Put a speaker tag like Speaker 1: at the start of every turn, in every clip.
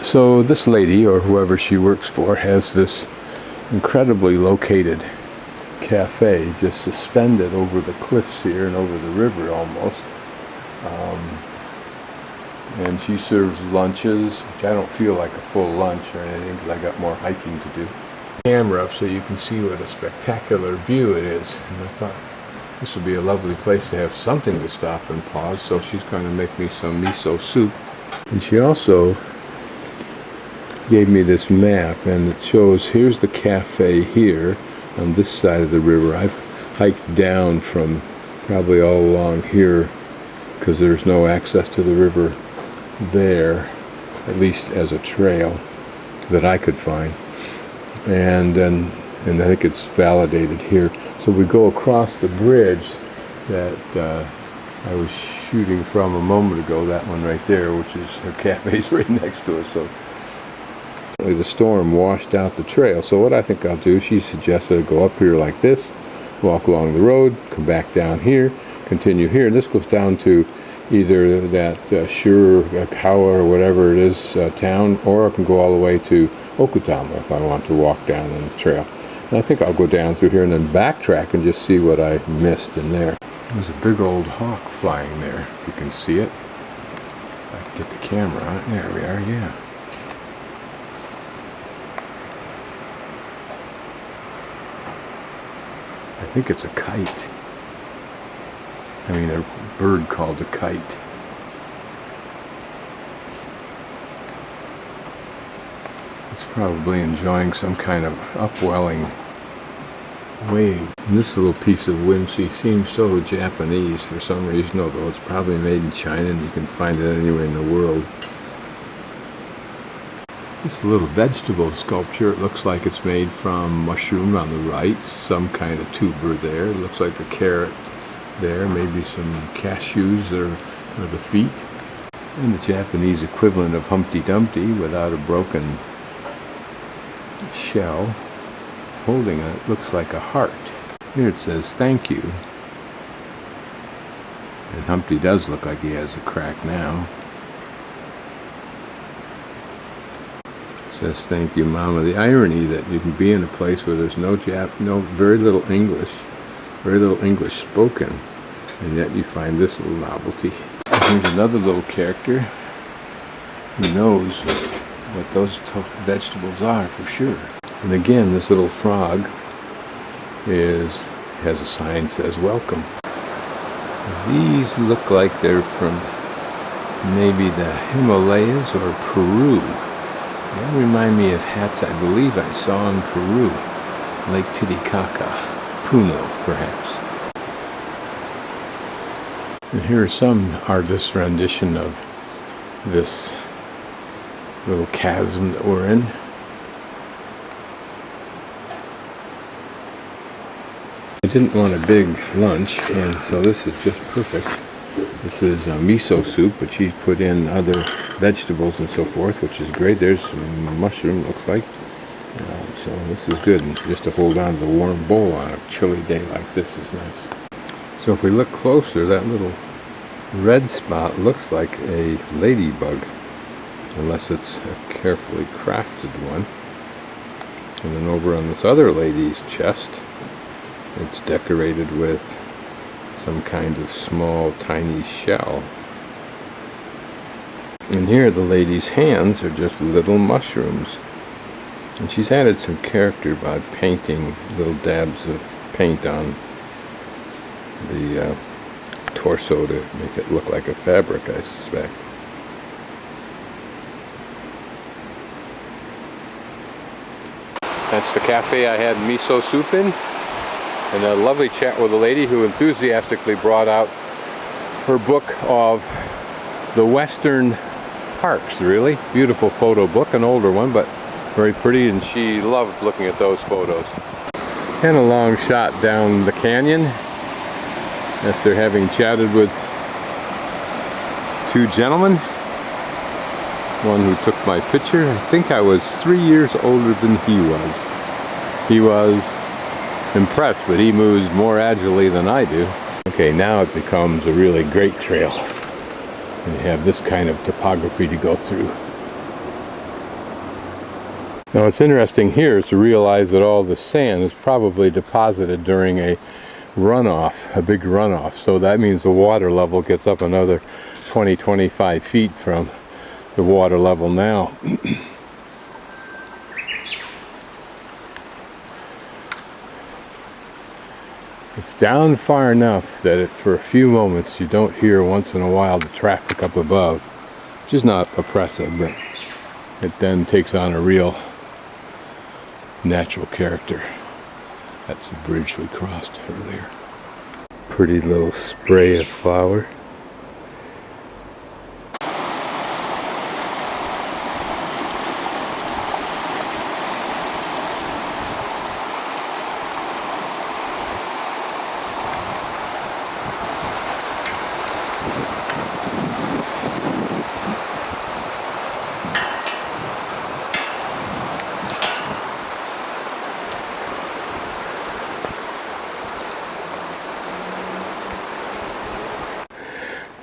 Speaker 1: So this lady, or whoever she works for, has this incredibly located cafe just suspended over the cliffs here and over the river almost. And she serves lunches, which I don't feel like a full lunch or anything because I got more hiking to do. Camera up so you can see what a spectacular view it is. And I thought this would be a lovely place to have something to stop and pause, so she's going to make me some miso soup. And she also gave me this map, and it shows here's the cafe here on this side of the river. I've hiked down from probably all along here because there's no access to the river there, at least as a trail that I could find. And I think it's validated here. So we go across the bridge that I was shooting from a moment ago, that one right there, which is her cafe's right next to us. So the storm washed out the trail. So what I think I'll do, she suggested I go up here like this, walk along the road, come back down here, continue here. And this goes down to either that Shiromaru or whatever it is town, or I can go all the way to Ootama if I want to walk down on the trail. And I think I'll go down through here and then backtrack and just see what I missed in there. There's a big old hawk flying there. You can see it. If I can get the camera on it. There we are, yeah. I think it's a kite. I mean, a bird called a kite. It's probably enjoying some kind of upwelling wave. And this little piece of whimsy seems so Japanese for some reason, although it's probably made in China and you can find it anywhere in the world. This little vegetable sculpture, it looks like it's made from mushroom on the right, some kind of tuber there. It looks like a carrot there, maybe some cashews or the feet. And the Japanese equivalent of Humpty Dumpty without a broken shell. Holding it looks like a heart. Here it says thank you. And Humpty does look like he has a crack now. It says thank you, Mama. The irony that you can be in a place where there's very little English spoken, and yet you find this little novelty. Here's another little character who knows what those tough vegetables are for sure. And again, this little frog has a sign that says welcome. These look like they're from maybe the Himalayas or Peru. They remind me of hats I believe I saw in Peru. Lake Titicaca, Puno perhaps. And here is some artist's rendition of this little chasm that we're in. I didn't want a big lunch, and so this is just perfect. This is miso soup, but she's put in other vegetables and so forth, which is great. There's some mushroom, looks like. So this is good, and just to hold on to the warm bowl on a chilly day like this is nice. So if we look closer, that little red spot looks like a ladybug, unless it's a carefully crafted one. And then over on this other lady's chest, it's decorated with some kind of small, tiny shell. And here the lady's hands are just little mushrooms. And she's added some character by painting little dabs of paint on the torso to make it look like a fabric, I suspect. That's the cafe I had miso soup in. And a lovely chat with a lady who enthusiastically brought out her book of the Western parks, really. Beautiful photo book, an older one, but very pretty, and she loved looking at those photos. And a long shot down the canyon after having chatted with two gentlemen. One who took my picture. I think I was 3 years older than he was. He was impressed, but he moves more agilely than I do. Okay, now it becomes a really great trail. And you have this kind of topography to go through. Now what's interesting here is to realize that all the sand is probably deposited during a runoff, a big runoff. So that means the water level gets up another 20-25 feet from the water level now. It's down far enough that for a few moments you don't hear once in a while the traffic up above, which is not oppressive, but it then takes on a real natural character. That's the bridge we crossed earlier. Pretty little spray of flower.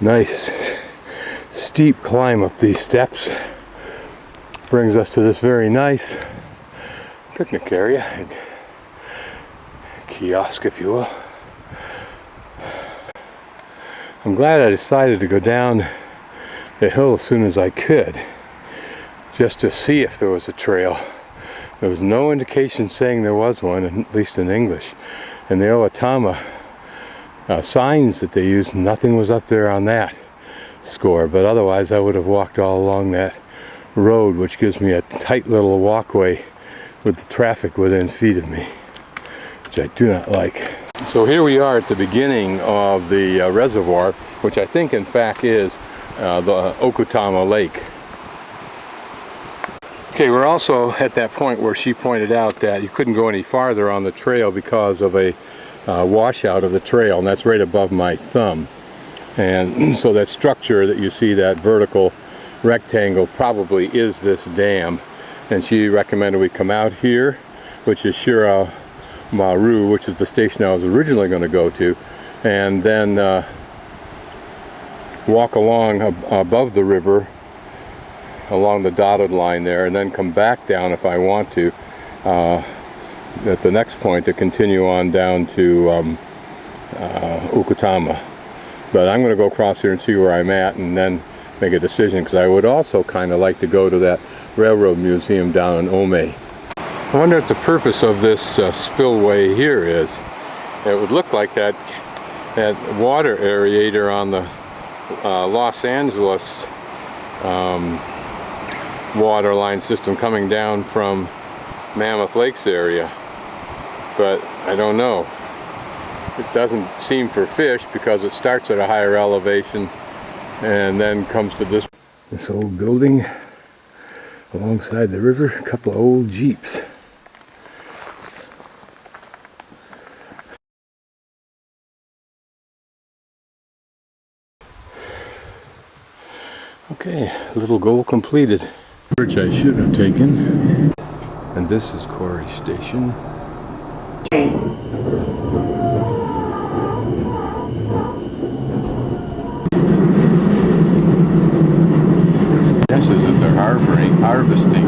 Speaker 1: Nice steep climb up these steps. Brings us to this very nice picnic area and kiosk, if you will. I'm glad I decided to go down the hill as soon as I could, just to see if there was a trail. There was no indication saying there was one, at least in English. And the Ootama signs that they used, nothing was up there on that score, but otherwise I would have walked all along that road, which gives me a tight little walkway with the traffic within feet of me, which I do not like. So here we are at the beginning of the reservoir, which I think in fact is the Ootama Lake. Okay, we're also at that point where she pointed out that you couldn't go any farther on the trail because of a washout of the trail, and that's right above my thumb. And so that structure that you see, that vertical rectangle, probably is this dam. And she recommended we come out here, which is Shiromaru, which is the station I was originally going to go to, and then walk along above the river along the dotted line there, and then come back down if I want to at the next point to continue on down to Ootama. But I'm going to go across here and see where I'm at and then make a decision, because I would also kind of like to go to that railroad museum down in Ome. I wonder what the purpose of this spillway here is. It would look like that water aerator on the Los Angeles water line system coming down from Mammoth Lakes area, but I don't know. It doesn't seem for fish because it starts at a higher elevation and then comes to this old building alongside the river. A couple of old Jeeps. Okay, little goal completed. Which I should have taken. And this is Quarry Station. Guesses that they're harvesting